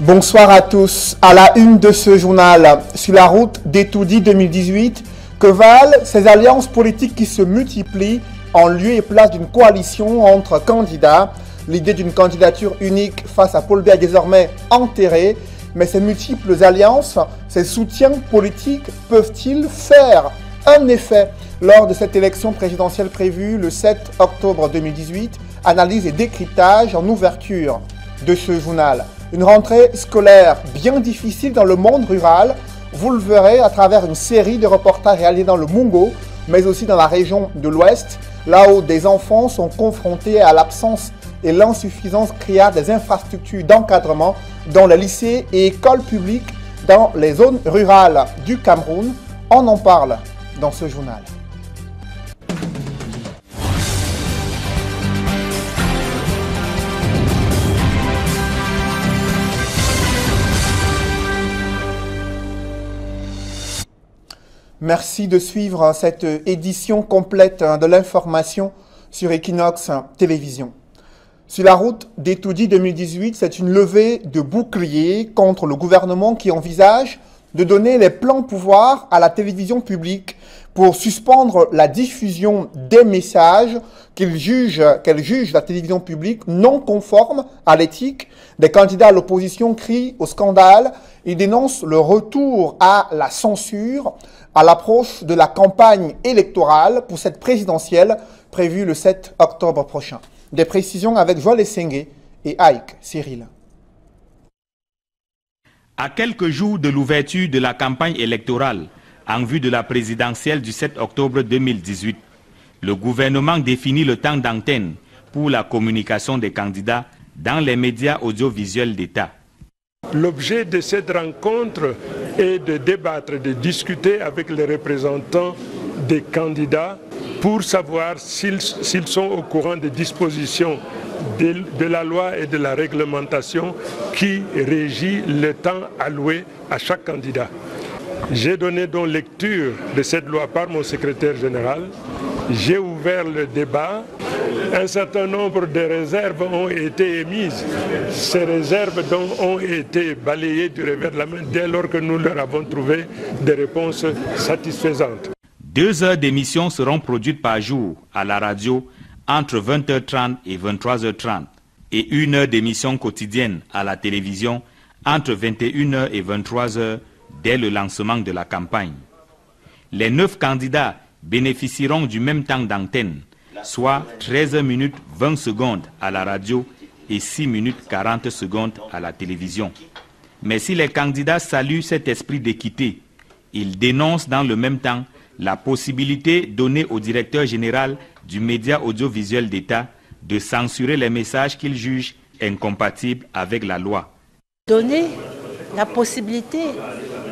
Bonsoir à tous. À la une de ce journal, sur la route d'Etoudi 2018, que valent ces alliances politiques qui se multiplient en lieu et place d'une coalition entre candidats? L'idée d'une candidature unique face à Paul Biya est désormais enterrée, mais ces multiples alliances, ces soutiens politiques peuvent-ils faire un effet lors de cette élection présidentielle prévue le 7 octobre 2018? Analyse et décryptage en ouverture de ce journal. Une rentrée scolaire bien difficile dans le monde rural, vous le verrez à travers une série de reportages réalisés dans le Mungo, mais aussi dans la région de l'Ouest, là où des enfants sont confrontés à l'absence et l'insuffisance criarde des infrastructures d'encadrement dans les lycées et écoles publiques dans les zones rurales du Cameroun. On en parle dans ce journal. Merci de suivre cette édition complète de l'information sur Equinox Télévision. Sur la route d'Etoudi 2018, c'est une levée de bouclier contre le gouvernement qui envisage de donner les plans pouvoirs à la télévision publique pour suspendre la diffusion des messages qu'elle juge la télévision publique non conforme à l'éthique. Des candidats à l'opposition crient au scandale et dénoncent le retour à la censure à l'approche de la campagne électorale pour cette présidentielle prévue le 7 octobre prochain. Des précisions avec Joël Essengue et Ike Cyril. À quelques jours de l'ouverture de la campagne électorale en vue de la présidentielle du 7 octobre 2018, le gouvernement définit le temps d'antenne pour la communication des candidats dans les médias audiovisuels d'État. L'objet de cette rencontre est de débattre, de discuter avec les représentants des candidats pour savoir s'ils sont au courant des dispositions de la loi et de la réglementation qui régit le temps alloué à chaque candidat. J'ai donné donc lecture de cette loi par mon secrétaire général. J'ai ouvert le débat. Un certain nombre de réserves ont été émises. Ces réserves donc ont été balayées du revers de la main dès lors que nous leur avons trouvé des réponses satisfaisantes. 2 heures d'émission seront produites par jour à la radio entre 20h30 et 23h30 et 1 heure d'émission quotidienne à la télévision entre 21h et 23h dès le lancement de la campagne. Les 9 candidats bénéficieront du même temps d'antenne, soit 13 minutes 20 secondes à la radio et 6 minutes 40 secondes à la télévision. Mais si les candidats saluent cet esprit d'équité, ils dénoncent dans le même temps la possibilité donnée au directeur général du média audiovisuel d'État de censurer les messages qu'il juge incompatibles avec la loi. Donner la possibilité,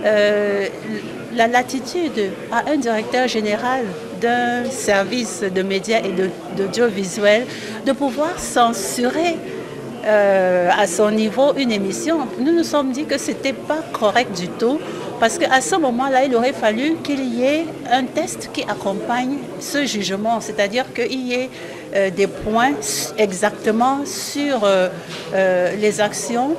la latitude à un directeur général d'un service de médias et d'audiovisuel de pouvoir censurer à son niveau une émission. Nous nous sommes dit que ce n'était pas correct du tout parce qu'à ce moment-là, il aurait fallu qu'il y ait un test qui accompagne ce jugement, c'est-à-dire qu'il y ait des points exactement sur les actions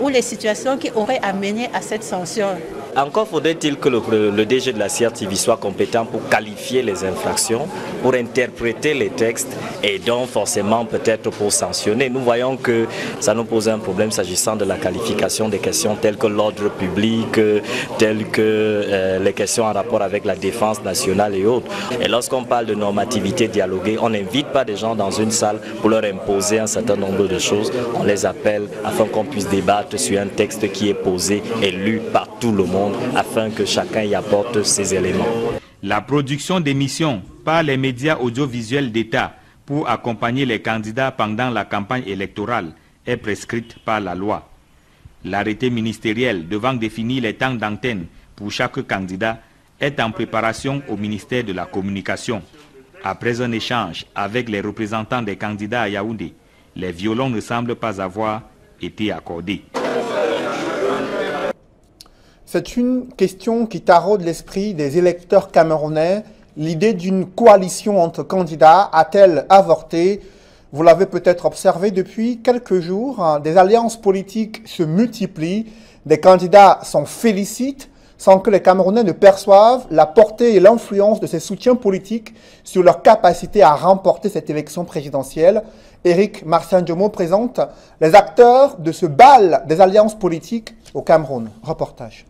ou les situations qui auraient amené à cette censure. Encore faudrait-il que le DG de la CRTV soit compétent pour qualifier les infractions, pour interpréter les textes et donc forcément peut-être pour sanctionner. Nous voyons que ça nous pose un problème s'agissant de la qualification des questions telles que l'ordre public, telles que les questions en rapport avec la défense nationale et autres. Et lorsqu'on parle de normativité dialoguée, on n'invite pas des gens dans une salle pour leur imposer un certain nombre de choses. On les appelle afin qu'on puisse débattre sur un texte qui est posé et lu par tout le monde, afin que chacun y apporte ses éléments. La production d'émissions par les médias audiovisuels d'État pour accompagner les candidats pendant la campagne électorale est prescrite par la loi. L'arrêté ministériel devant définir les temps d'antenne pour chaque candidat est en préparation au ministère de la Communication. Après un échange avec les représentants des candidats à Yaoundé, les violons ne semblent pas avoir été accordés. C'est une question qui taraude l'esprit des électeurs camerounais. L'idée d'une coalition entre candidats a-t-elle avorté? Vous l'avez peut-être observé depuis quelques jours, hein, des alliances politiques se multiplient, des candidats s'en félicitent sans que les Camerounais ne perçoivent la portée et l'influence de ces soutiens politiques sur leur capacité à remporter cette élection présidentielle. Éric Marcian-Djomo présente les acteurs de ce bal des alliances politiques au Cameroun. Reportage.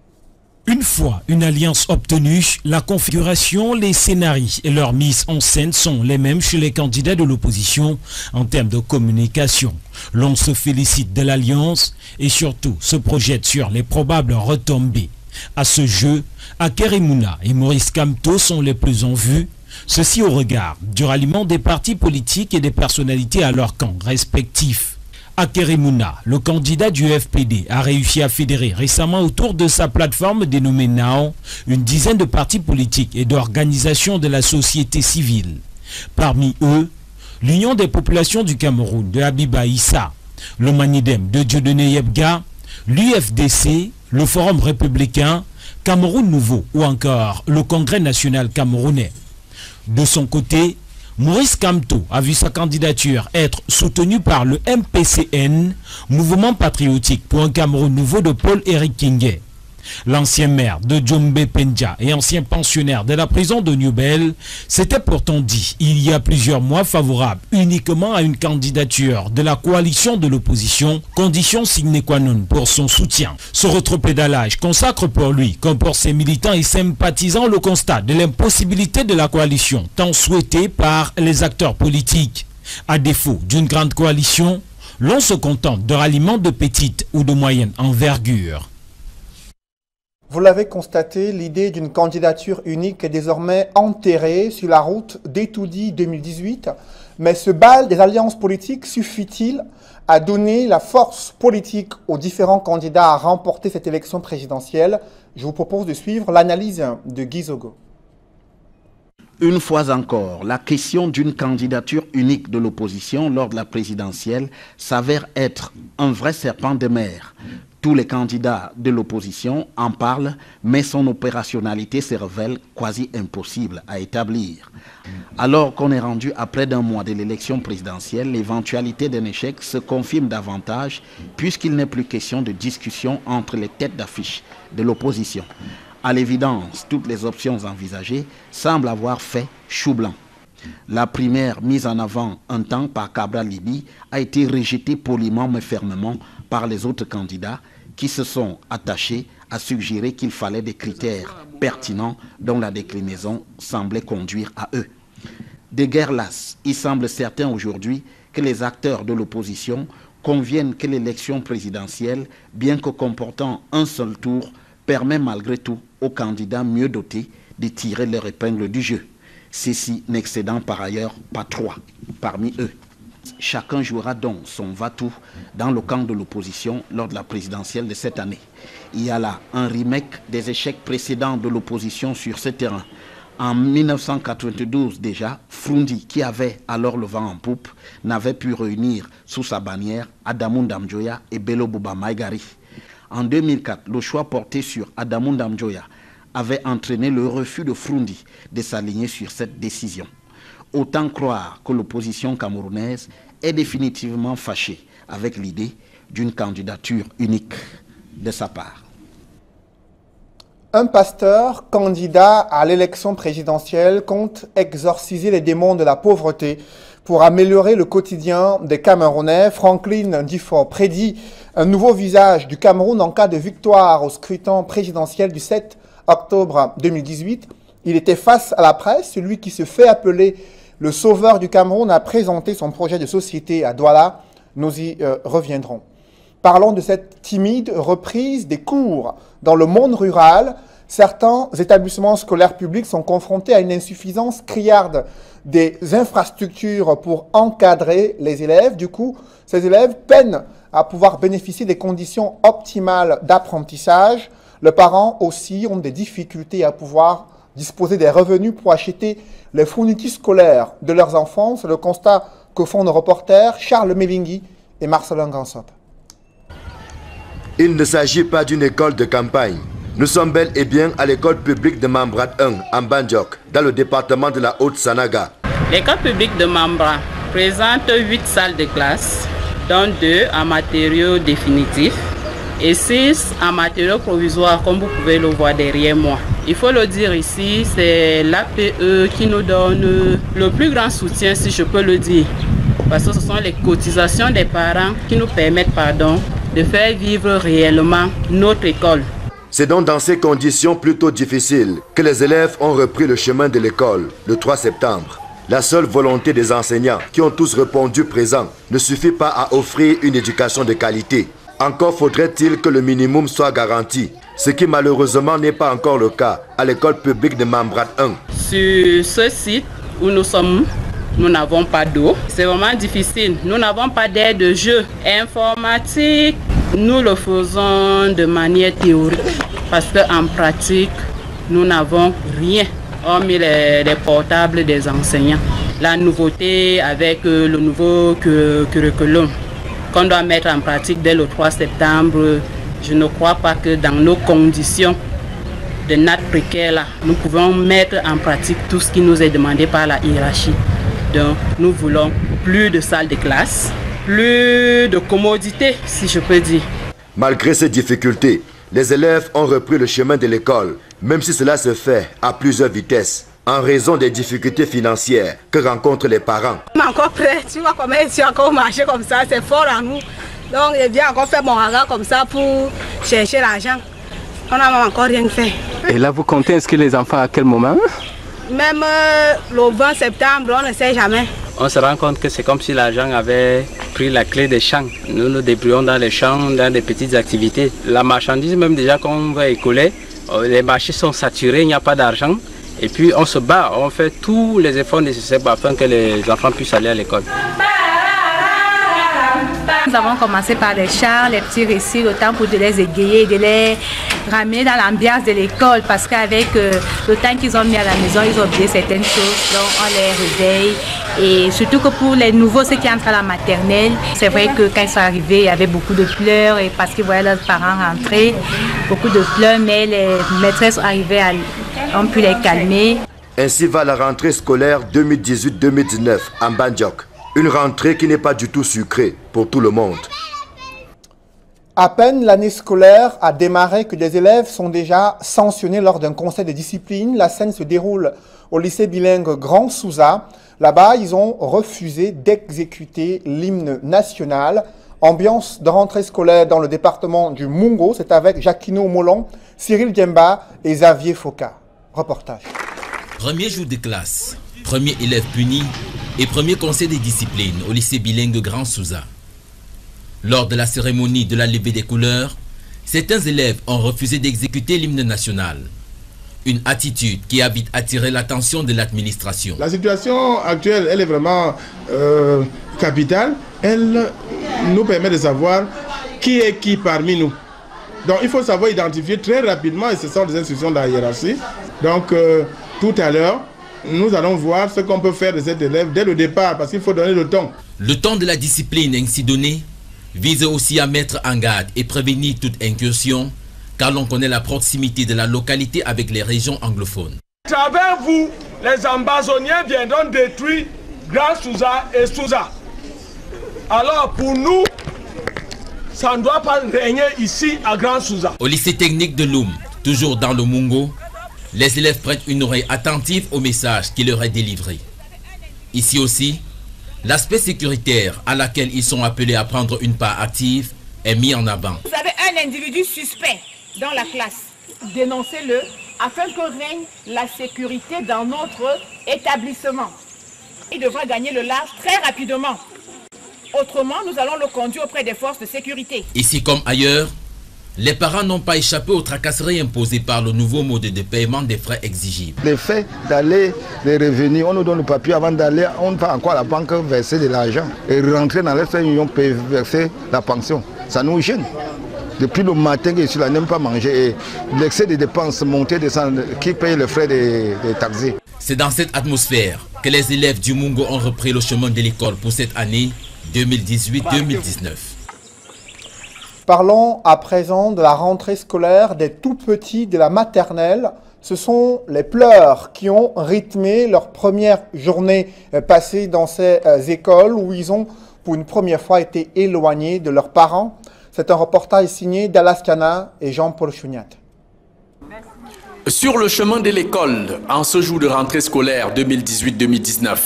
Une fois une alliance obtenue, la configuration, les scénarios et leur mise en scène sont les mêmes chez les candidats de l'opposition en termes de communication. L'on se félicite de l'alliance et surtout se projette sur les probables retombées. À ce jeu, Akerimuna et Maurice Kamto sont les plus en vue, ceci au regard du ralliement des partis politiques et des personnalités à leur camp respectifs. Akerimuna, le candidat du FPD, a réussi à fédérer récemment autour de sa plateforme dénommée NAO une dizaine de partis politiques et d'organisations de la société civile. Parmi eux, l'Union des populations du Cameroun de Habiba Issa, le Manidem de Dieudonné Yebga, l'UFDC, le Forum républicain, Cameroun Nouveau ou encore le Congrès national camerounais. De son côté, Maurice Kamto a vu sa candidature être soutenue par le MPCN, Mouvement patriotique pour un Cameroun nouveau de Paul-Éric Kingé. L'ancien maire de Djombe Pendja et ancien pensionnaire de la prison de Newbel s'était pourtant dit il y a plusieurs mois favorable uniquement à une candidature de la coalition de l'opposition, condition sine qua non pour son soutien. Ce rétropédalage consacre pour lui, comme pour ses militants et sympathisants, le constat de l'impossibilité de la coalition tant souhaitée par les acteurs politiques. À défaut d'une grande coalition, l'on se contente de ralliements de petite ou de moyenne envergure. Vous l'avez constaté, l'idée d'une candidature unique est désormais enterrée sur la route d'Etoudi 2018. Mais ce bal des alliances politiques suffit-il à donner la force politique aux différents candidats à remporter cette élection présidentielle? Je vous propose de suivre l'analyse de Guy Zogo. Une fois encore, la question d'une candidature unique de l'opposition lors de la présidentielle s'avère être un vrai serpent de mer. Tous les candidats de l'opposition en parlent, mais son opérationnalité se révèle quasi impossible à établir. Alors qu'on est rendu à près d'un mois de l'élection présidentielle, l'éventualité d'un échec se confirme davantage puisqu'il n'est plus question de discussion entre les têtes d'affiche de l'opposition. À l'évidence, toutes les options envisagées semblent avoir fait chou blanc. La primaire mise en avant un temps par Cabral Libi a été rejetée poliment mais fermement par les autres candidats qui se sont attachés à suggérer qu'il fallait des critères pertinents dont la déclinaison semblait conduire à eux. De guerre lasse, il semble certain aujourd'hui que les acteurs de l'opposition conviennent que l'élection présidentielle, bien que comportant un seul tour, permet malgré tout aux candidats mieux dotés de tirer leur épingle du jeu. Ceci n'excédant par ailleurs pas trois parmi eux. Chacun jouera donc son va-tout dans le camp de l'opposition lors de la présidentielle de cette année. Il y a là un remake des échecs précédents de l'opposition sur ce terrain. En 1992 déjà, Frundi, qui avait alors le vent en poupe, n'avait pu réunir sous sa bannière Adamou Ndamjoya et Bello Bouba Maïgari. En 2004, le choix porté sur Adamou Ndamjoya avait entraîné le refus de Frundi de s'aligner sur cette décision. Autant croire que l'opposition camerounaise est définitivement fâchée avec l'idée d'une candidature unique de sa part. Un pasteur candidat à l'élection présidentielle compte exorciser les démons de la pauvreté pour améliorer le quotidien des Camerounais. Franklin Dufort prédit un nouveau visage du Cameroun en cas de victoire au scrutin présidentiel du 7 octobre 2018. Il était face à la presse, celui qui se fait appeler le sauveur du Cameroun a présenté son projet de société à Douala. Nous y reviendrons. Parlons de cette timide reprise des cours dans le monde rural. Certains établissements scolaires publics sont confrontés à une insuffisance criarde des infrastructures pour encadrer les élèves. Du coup, ces élèves peinent à pouvoir bénéficier des conditions optimales d'apprentissage. Les parents aussi ont des difficultés à pouvoir disposer des revenus pour acheter les fournitures scolaires de leurs enfants. C'est le constat que font nos reporters Charles Melingui et Marcelin Gansop. Il ne s'agit pas d'une école de campagne. Nous sommes bel et bien à l'école publique de Mambrat 1, en Bandiok, dans le département de la Haute-Sanaga. L'école publique de Mambra présente 8 salles de classe, dont 2 en matériaux définitifs et 6 en matériaux provisoires, comme vous pouvez le voir derrière moi. Il faut le dire ici, c'est l'APE qui nous donne le plus grand soutien, si je peux le dire. Parce que ce sont les cotisations des parents qui nous permettent, de faire vivre réellement notre école. C'est donc dans ces conditions plutôt difficiles que les élèves ont repris le chemin de l'école le 3 septembre. La seule volonté des enseignants, qui ont tous répondu présents, ne suffit pas à offrir une éducation de qualité. Encore faudrait-il que le minimum soit garanti, ce qui malheureusement n'est pas encore le cas à l'école publique de Mambrat 1. Sur ce site où nous sommes, nous n'avons pas d'eau. C'est vraiment difficile. Nous n'avons pas d'aide de jeu. Informatique, nous le faisons de manière théorique parce qu'en pratique, nous n'avons rien, hormis les portables des enseignants. La nouveauté avec le nouveau curriculum qu'on doit mettre en pratique dès le 3 septembre, je ne crois pas que dans nos conditions de natte précaire, là, nous pouvons mettre en pratique tout ce qui nous est demandé par la hiérarchie. Donc, nous voulons plus de salles de classe, plus de commodité, si je peux dire. Malgré ces difficultés, les élèves ont repris le chemin de l'école, même si cela se fait à plusieurs vitesses, en raison des difficultés financières que rencontrent les parents. Je suis encore prêt, tu vois comment je suis encore marché comme ça, c'est fort en nous. Donc, je viens encore faire mon regard comme ça pour chercher l'argent. On n'a encore rien fait. Et là, vous comptez inscrire les enfants à quel moment? Même le 20 septembre, on ne sait jamais. On se rend compte que c'est comme si l'argent avait pris la clé des champs. Nous nous débrouillons dans les champs, dans des petites activités. La marchandise, même déjà qu'on va écouler, les marchés sont saturés, il n'y a pas d'argent. Et puis on se bat, on fait tous les efforts nécessaires afin que les enfants puissent aller à l'école. Nous avons commencé par les chants, les petits récits, le temps pour de les égayer, de les ramener dans l'ambiance de l'école, parce qu'avec le temps qu'ils ont mis à la maison, ils ont oublié certaines choses, donc on les réveille. Et surtout que pour les nouveaux, ceux qui entrent à la maternelle, c'est vrai que quand ils sont arrivés, il y avait beaucoup de pleurs, et parce qu'ils voyaient leurs parents rentrer, beaucoup de pleurs, mais les maîtresses arrivaient ont pu les calmer. Ainsi va la rentrée scolaire 2018-2019 en Bandiok. Une rentrée qui n'est pas du tout sucrée pour tout le monde. À peine l'année scolaire a démarré que des élèves sont déjà sanctionnés lors d'un conseil de discipline. La scène se déroule au lycée bilingue Grand Souza. Là-bas, ils ont refusé d'exécuter l'hymne national. Ambiance de rentrée scolaire dans le département du Mungo. C'est avec Jacquino Molon, Cyril Diemba et Xavier Foka. Reportage. Premier jour de classe, premier élève puni et premier conseil de discipline au lycée bilingue Grand Souza. Lors de la cérémonie de la levée des couleurs, certains élèves ont refusé d'exécuter l'hymne national. Une attitude qui a vite attiré l'attention de l'administration. La situation actuelle, elle est vraiment capitale. Elle nous permet de savoir qui est qui parmi nous. Donc il faut savoir identifier très rapidement, et ce sont des instructions de la hiérarchie. Donc tout à l'heure, nous allons voir ce qu'on peut faire de cet élève dès le départ, parce qu'il faut donner le ton. Le ton de la discipline ainsi donné vise aussi à mettre en garde et prévenir toute incursion, car l'on connaît la proximité de la localité avec les régions anglophones. À travers vous, les ambazoniens viendront détruire Grand Souza et Souza. Alors pour nous, ça ne doit pas régner ici à Grand Souza. Au lycée technique de Loum, toujours dans le Mungo, les élèves prêtent une oreille attentive au message qui leur est délivré. Ici aussi, l'aspect sécuritaire à laquelle ils sont appelés à prendre une part active est mis en avant. Vous avez un individu suspect dans la classe. Dénoncez-le afin que règne la sécurité dans notre établissement. Il devra gagner le large très rapidement. Autrement, nous allons le conduire auprès des forces de sécurité. Ici comme ailleurs, les parents n'ont pas échappé aux tracasseries imposées par le nouveau mode de paiement des frais exigibles. Le fait d'aller, les revenus, on nous donne le papier avant d'aller, on va encore à la banque verser de l'argent et rentrer dans l'Est Union pour verser la pension. Ça nous gêne. Depuis le matin, je suis là, n'aime pas manger. Et l'excès de dépenses, monter, descendre, qui paye les frais des taxis. C'est dans cette atmosphère que les élèves du Mungo ont repris le chemin de l'école pour cette année 2018-2019. Parlons à présent de la rentrée scolaire des tout-petits de la maternelle. Ce sont les pleurs qui ont rythmé leur première journée passée dans ces écoles où ils ont pour une première fois été éloignés de leurs parents. C'est un reportage signé Dallas Cana et Jean-Paul Chouniat. Sur le chemin de l'école, en ce jour de rentrée scolaire 2018-2019,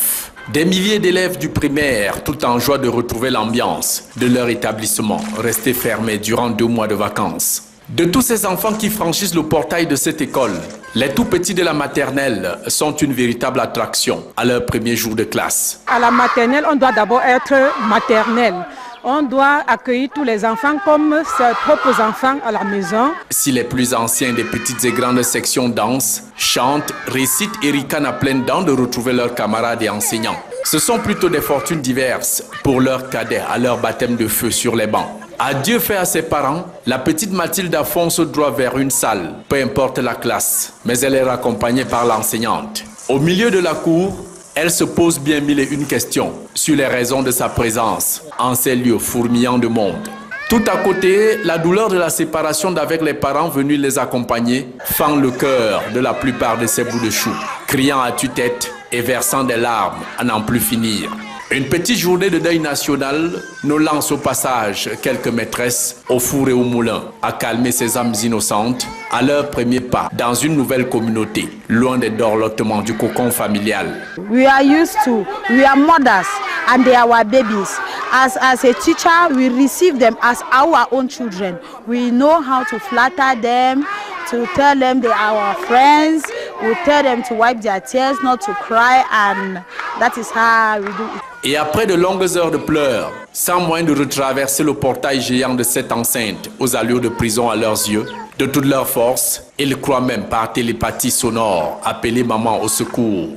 des milliers d'élèves du primaire, tout en joie de retrouver l'ambiance de leur établissement, restés fermés durant 2 mois de vacances. De tous ces enfants qui franchissent le portail de cette école, les tout-petits de la maternelle sont une véritable attraction à leur premier jour de classe. À la maternelle, on doit d'abord être maternelle. On doit accueillir tous les enfants comme ses propres enfants à la maison. Si les plus anciens des petites et grandes sections dansent, chantent, récitent et ricanent à pleines dents de retrouver leurs camarades et enseignants, ce sont plutôt des fortunes diverses pour leurs cadets à leur baptême de feu sur les bancs. Adieu fait à ses parents, la petite Mathilde fonce droit vers une salle, peu importe la classe, mais elle est raccompagnée par l'enseignante. Au milieu de la cour, elle se pose bien mille et une questions sur les raisons de sa présence en ces lieux fourmillants de monde. Tout à côté, la douleur de la séparation d'avec les parents venus les accompagner fend le cœur de la plupart de ces bouts de chou, criant à tue-tête et versant des larmes à n'en plus finir. Une petite journée de deuil national nous lance au passage quelques maîtresses au four et au moulin à calmer ces âmes innocentes à leur premier pas dans une nouvelle communauté, loin des dorlotements du cocon familial. We are mothers and they are our babies. As a teacher, we receive them as our own children. We know how to flatter them, to tell them they are our friends. We tell them to wipe their tears, not to cry, and that is how we do it. Et après de longues heures de pleurs, sans moyen de retraverser le portail géant de cette enceinte aux allures de prison à leurs yeux, de toute leur force, ils croient même par télépathie sonore appeler maman au secours.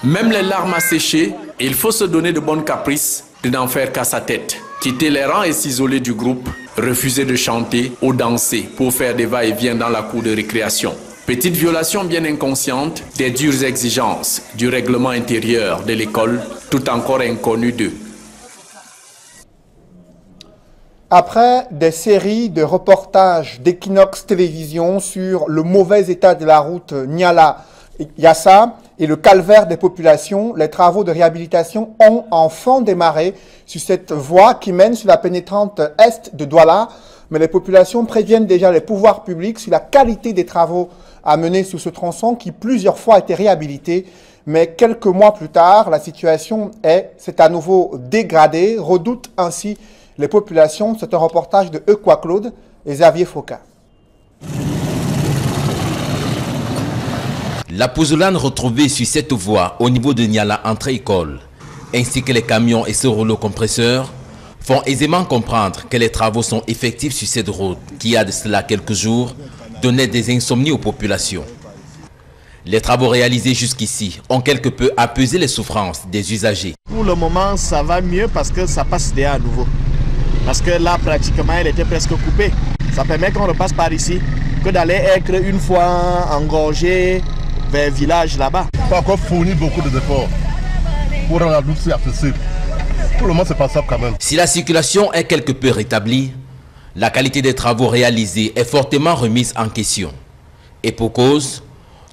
Même les larmes asséchées, il faut se donner de bonnes caprices de n'en faire qu'à sa tête. Quitter les rangs et s'isoler du groupe, refuser de chanter ou danser pour faire des va-et-vient dans la cour de récréation. Petite violation bien inconsciente des dures exigences du règlement intérieur de l'école, tout encore inconnu d'eux. Après des séries de reportages d'Equinox Télévision sur le mauvais état de la route Niala-Yassa et le calvaire des populations, les travaux de réhabilitation ont enfin démarré sur cette voie qui mène sur la pénétrante est de Douala. Mais les populations préviennent déjà les pouvoirs publics sur la qualité des travaux à mener sur ce tronçon qui plusieurs fois a été réhabilité. Mais quelques mois plus tard, la situation s'est à nouveau dégradée, redoutent ainsi les populations. C'est un reportage de Equa Claude et Xavier Foka. La pouzzolane retrouvée sur cette voie au niveau de Niala entre écoles, ainsi que les camions et ce rouleau compresseur, font aisément comprendre que les travaux sont effectifs sur cette route qui, a de cela quelques jours, donnait des insomnies aux populations. Les travaux réalisés jusqu'ici ont quelque peu apaisé les souffrances des usagers. Pour le moment, ça va mieux parce que ça passe déjà à nouveau. Parce que là, pratiquement, elle était presque coupée. Ça permet qu'on repasse par ici que d'aller être une fois engorgé vers le village là-bas. Il faut encore fournir beaucoup d'efforts pour rendre la route accessible. Pour le moment, c'est pas ça quand même. Si la circulation est quelque peu rétablie, la qualité des travaux réalisés est fortement remise en question. Et pour cause,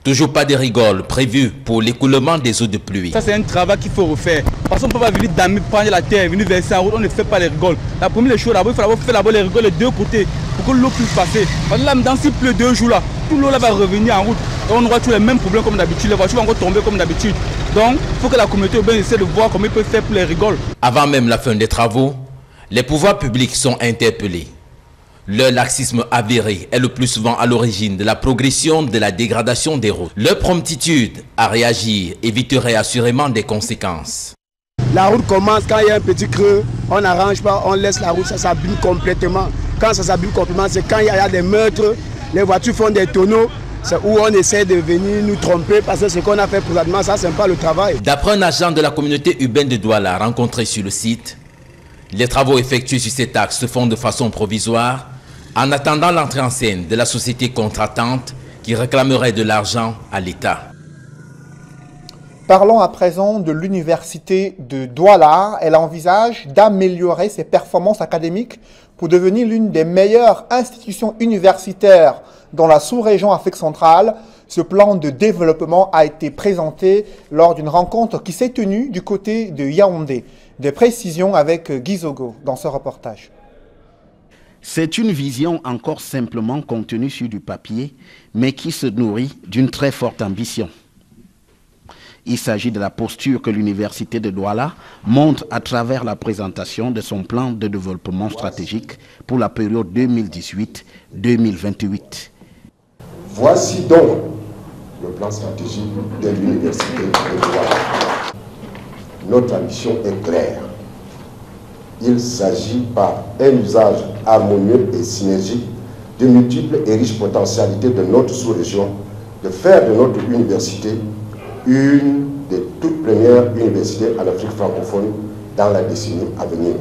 toujours pas de rigole prévue pour l'écoulement des eaux de pluie. Ça, c'est un travail qu'il faut refaire. Parce qu'on ne peut pas venir damer, prendre la terre, venir verser en route, on ne fait pas les rigoles. La première chose, d'abord, il faut faire les rigoles des deux côtés pour que l'eau puisse passer. Parce que là, dans s'il pleut 2 jours là, tout l'eau là va revenir en route. Et on aura tous les mêmes problèmes comme d'habitude. Les voitures vont encore tomber comme d'habitude. Donc, il faut que la communauté urbaine essaie de voir comment ils peuvent faire pour les rigoles. Avant même la fin des travaux, les pouvoirs publics sont interpellés. Leur laxisme avéré est le plus souvent à l'origine de la progression de la dégradation des routes. Leur promptitude à réagir éviterait assurément des conséquences. La route commence, quand il y a un petit creux, on n'arrange pas, on laisse la route, ça s'abîme complètement. Quand ça s'abîme complètement, c'est quand il y a des meurtres, les voitures font des tonneaux, c'est où on essaie de venir nous tromper parce que ce qu'on a fait présentement, ça c'est pas le travail. D'après un agent de la communauté urbaine de Douala rencontré sur le site, les travaux effectués sur cet axe se font de façon provisoire en attendant l'entrée en scène de la société contratante qui réclamerait de l'argent à l'État. Parlons à présent de l'université de Douala. Elle envisage d'améliorer ses performances académiques pour devenir l'une des meilleures institutions universitaires dans la sous-région Afrique centrale. Ce plan de développement a été présenté lors d'une rencontre qui s'est tenue du côté de Yaoundé. Des précisions avec Guy Zogo dans ce reportage. C'est une vision encore simplement contenue sur du papier, mais qui se nourrit d'une très forte ambition. Il s'agit de la posture que l'Université de Douala montre à travers la présentation de son plan de développement stratégique pour la période 2018-2028. Voici donc le plan stratégique de l'Université de Douala. Notre ambition est claire. Il s'agit par un usage harmonieux et synergique de multiples et riches potentialités de notre sous-région, de faire de notre université une des toutes premières universités en Afrique francophone dans la décennie à venir.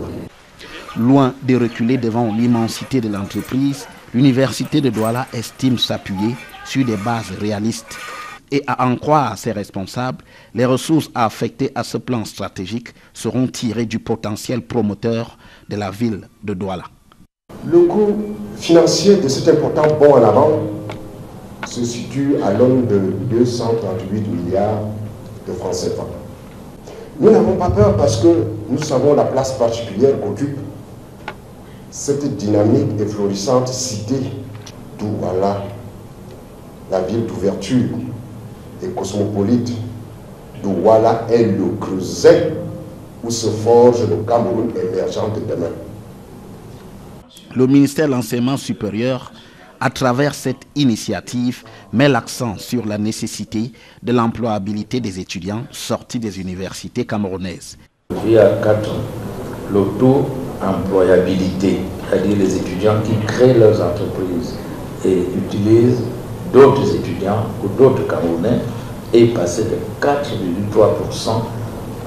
Loin de reculer devant l'immensité de l'entreprise, l'Université de Douala estime s'appuyer sur des bases réalistes. Et à en croire ses responsables, les ressources affectées à ce plan stratégique seront tirées du potentiel promoteur de la ville de Douala. Le coût financier de cet important bond en avant se situe à l'aune de 238 milliards de francs CFA. Nous n'avons pas peur parce que nous savons la place particulière qu'occupe cette dynamique et florissante cité Douala, la ville d'ouverture et cosmopolite. Douala est le creuset où se forge le Cameroun émergent de demain. Le ministère de l'Enseignement supérieur, à travers cette initiative, met l'accent sur la nécessité de l'employabilité des étudiants sortis des universités camerounaises. Il y a 4 ans, l'auto-employabilité, c'est-à-dire les étudiants qui créent leurs entreprises et utilisent d'autres étudiants ou d'autres Camerounais, est passé de 4,3%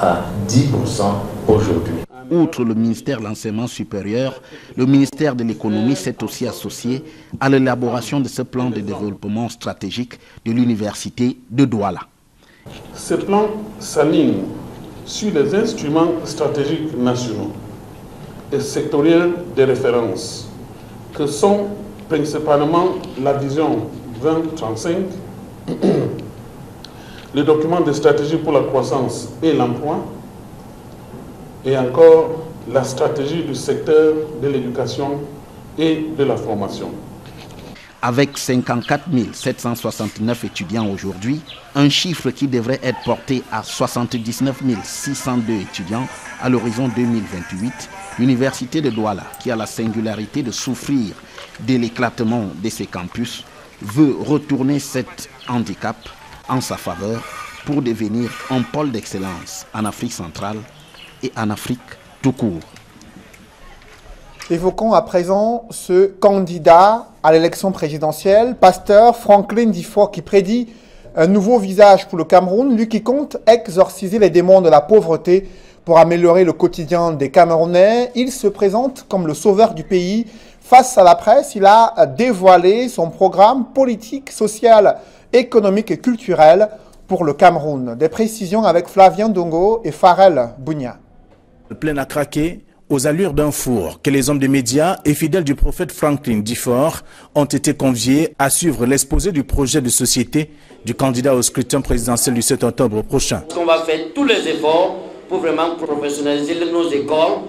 à 10% aujourd'hui. Outre le ministère de l'Enseignement supérieur, le ministère de l'Économie s'est aussi associé à l'élaboration de ce plan de développement stratégique de l'Université de Douala. Ce plan s'aligne sur les instruments stratégiques nationaux et sectoriels de référence, que sont principalement la vision 2035, le document de stratégie pour la croissance et l'emploi, et encore la stratégie du secteur de l'éducation et de la formation. Avec 54 769 étudiants aujourd'hui, un chiffre qui devrait être porté à 79 602 étudiants à l'horizon 2028, l'Université de Douala, qui a la singularité de souffrir de l'éclatement de ses campus, veut retourner cet handicap en sa faveur pour devenir un pôle d'excellence en Afrique centrale et en Afrique tout court. Évoquons à présent ce candidat à l'élection présidentielle, Pasteur Franklin Difo, qui prédit un nouveau visage pour le Cameroun, lui qui compte exorciser les démons de la pauvreté pour améliorer le quotidien des Camerounais. Il se présente comme le sauveur du pays. Face à la presse, il a dévoilé son programme politique, social, économique et culturel pour le Cameroun. Des précisions avec Flavien Dongo et Farel Bounia. Plein à craquer, aux allures d'un four, que les hommes des médias et fidèles du prophète Franklin Difo ont été conviés à suivre l'exposé du projet de société du candidat au scrutin présidentiel du 7 octobre prochain. On va faire tous les efforts pour vraiment professionnaliser nos écoles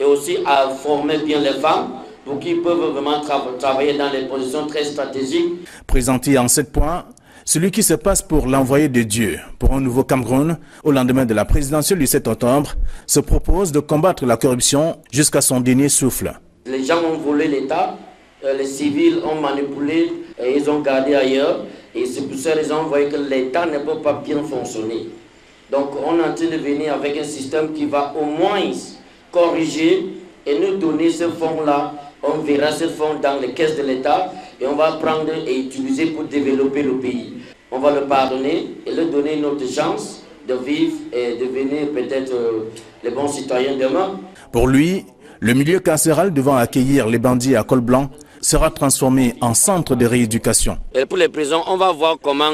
et aussi à former bien les femmes pour qu'ils peuvent vraiment travailler dans des positions très stratégiques. Présenté en 7 points, celui qui se passe pour l'envoyé de Dieu pour un nouveau Cameroun au lendemain de la présidentielle du 7 octobre se propose de combattre la corruption jusqu'à son dernier souffle. Les gens ont volé l'État, les civils ont manipulé et ils ont gardé ailleurs. Et c'est pour ça qu'ils ont envoyé que l'État ne peut pas bien fonctionner. Donc on est en train de venir avec un système qui va au moins corriger et nous donner ce fonds-là. On verra ce fonds dans les caisses de l'État et on va prendre et utiliser pour développer le pays. On va le pardonner et lui donner une autre chance de vivre et de devenir peut-être les bons citoyens demain. Pour lui, le milieu carcéral devant accueillir les bandits à col blanc sera transformé en centre de rééducation. Et pour les prisons, on va voir comment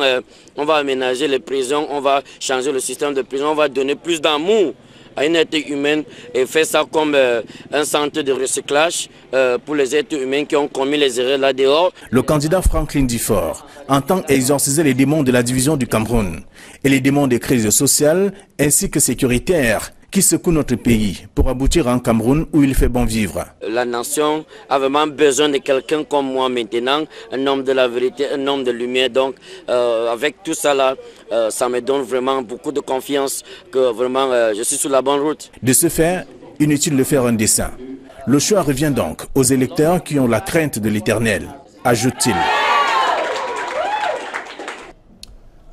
on va aménager les prisons, on va changer le système de prison, on va donner plus d'amour à une être humaine et faire ça comme un centre de recyclage pour les êtres humains qui ont commis les erreurs là dehors. Le candidat Franklin Difford entend exorciser les démons de la division du Cameroun et les démons des crises sociales ainsi que sécuritaires qui secouent notre pays pour aboutir à un Cameroun où il fait bon vivre. La nation a vraiment besoin de quelqu'un comme moi maintenant, un homme de la vérité, un homme de lumière. Donc avec tout ça là, ça me donne vraiment beaucoup de confiance que vraiment je suis sur la bonne route. De ce fait, inutile de faire un dessin. Le choix revient donc aux électeurs qui ont la crainte de l'Éternel, ajoute-t-il.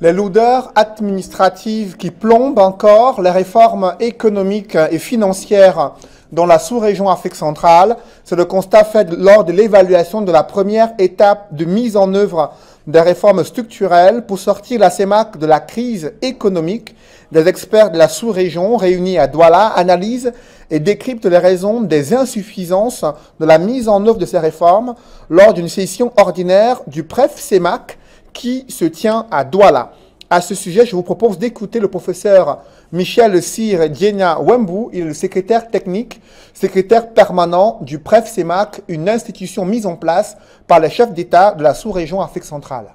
Les lourdeurs administratives qui plombent encore les réformes économiques et financières dans la sous-région Afrique centrale, c'est le constat fait lors de l'évaluation de la première étape de mise en œuvre des réformes structurelles pour sortir la CEMAC de la crise économique. Des experts de la sous-région réunis à Douala analysent et décryptent les raisons des insuffisances de la mise en œuvre de ces réformes lors d'une session ordinaire du PREF CEMAC qui se tient à Douala. À ce sujet, je vous propose d'écouter le professeur Michel Cyr Diena Wembu. Il est le secrétaire technique, secrétaire permanent du PREF CEMAC, une institution mise en place par les chefs d'État de la sous-région Afrique centrale.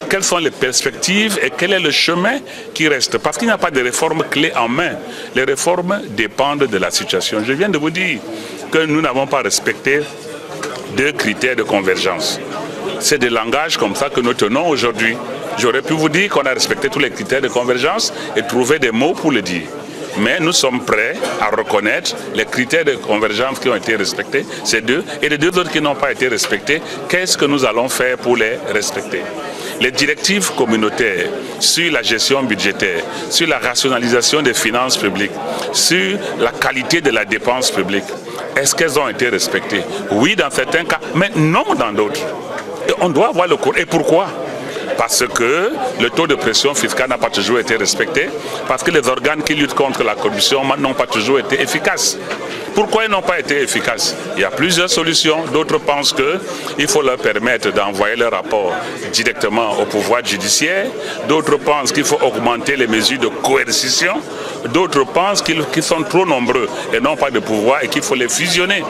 Quelles sont les perspectives et quel est le chemin qui reste? Parce qu'il n'y a pas de réformes clés en main. Les réformes dépendent de la situation. Je viens de vous dire que nous n'avons pas respecté 2 critères de convergence. C'est des langages comme ça que nous tenons aujourd'hui. J'aurais pu vous dire qu'on a respecté tous les critères de convergence et trouver des mots pour le dire. Mais nous sommes prêts à reconnaître les critères de convergence qui ont été respectés, ces 2, et les 2 autres qui n'ont pas été respectés. Qu'est-ce que nous allons faire pour les respecter? Les directives communautaires sur la gestion budgétaire, sur la rationalisation des finances publiques, sur la qualité de la dépense publique, est-ce qu'elles ont été respectées? Oui, dans certains cas, mais non dans d'autres. Et on doit avoir le cours. Et pourquoi? Parce que le taux de pression fiscale n'a pas toujours été respecté, parce que les organes qui luttent contre la corruption n'ont pas toujours été efficaces. Pourquoi ils n'ont pas été efficaces? Il y a plusieurs solutions. D'autres pensent qu'il faut leur permettre d'envoyer leur rapport directement au pouvoir judiciaire. D'autres pensent qu'il faut augmenter les mesures de coercition. D'autres pensent qu'ils sont trop nombreux et n'ont pas de pouvoir et qu'il faut les fusionner.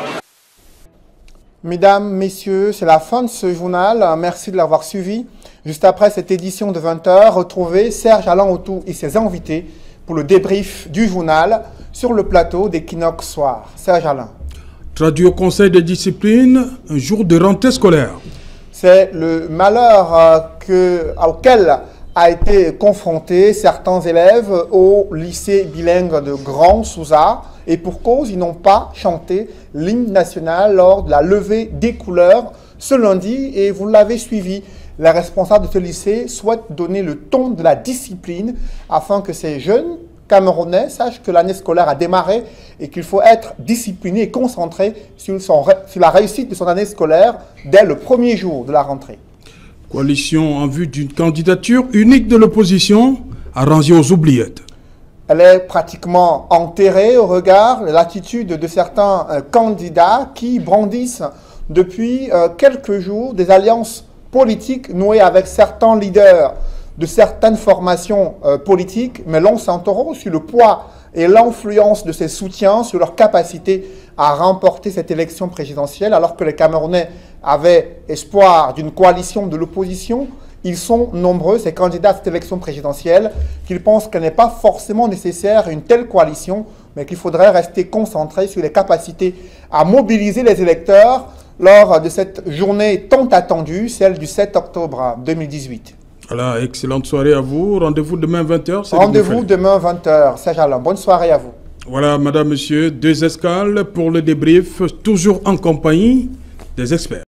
Mesdames, Messieurs, c'est la fin de ce journal. Merci de l'avoir suivi. Juste après cette édition de 20 h, retrouvez Serge Alain Autou et ses invités pour le débrief du journal sur le plateau d'Equinox Soir. Serge Alain. Traduit au conseil de discipline, un jour de rentrée scolaire. C'est le malheur auquel a été confronté certains élèves au lycée bilingue de Grand Souza. Et pour cause, ils n'ont pas chanté l'hymne national lors de la levée des couleurs ce lundi. Et vous l'avez suivi, les responsables de ce lycée souhaitent donner le ton de la discipline afin que ces jeunes Camerounais sachent que l'année scolaire a démarré et qu'il faut être discipliné et concentré sur la réussite de son année scolaire dès le premier jour de la rentrée. Coalition en vue d'une candidature unique de l'opposition arrangée aux oubliettes. Elle est pratiquement enterrée au regard de l'attitude de certains candidats qui brandissent depuis quelques jours des alliances politiques nouées avec certains leaders de certaines formations politiques, mais l'on s'interroge sur le poids et l'influence de ces soutiens sur leur capacité à remporter cette élection présidentielle, alors que les Camerounais avaient espoir d'une coalition de l'opposition. Ils sont nombreux, ces candidats à cette élection présidentielle, qu'ils pensent qu'elle n'est pas forcément nécessaire une telle coalition, mais qu'il faudrait rester concentré sur les capacités à mobiliser les électeurs lors de cette journée tant attendue, celle du 7 octobre 2018. Voilà, excellente soirée à vous. Rendez-vous demain 20h. Rendez-vous demain 20h. Serge Alain, bonne soirée à vous. Voilà, madame, monsieur, 2 escales pour le débrief, toujours en compagnie des experts.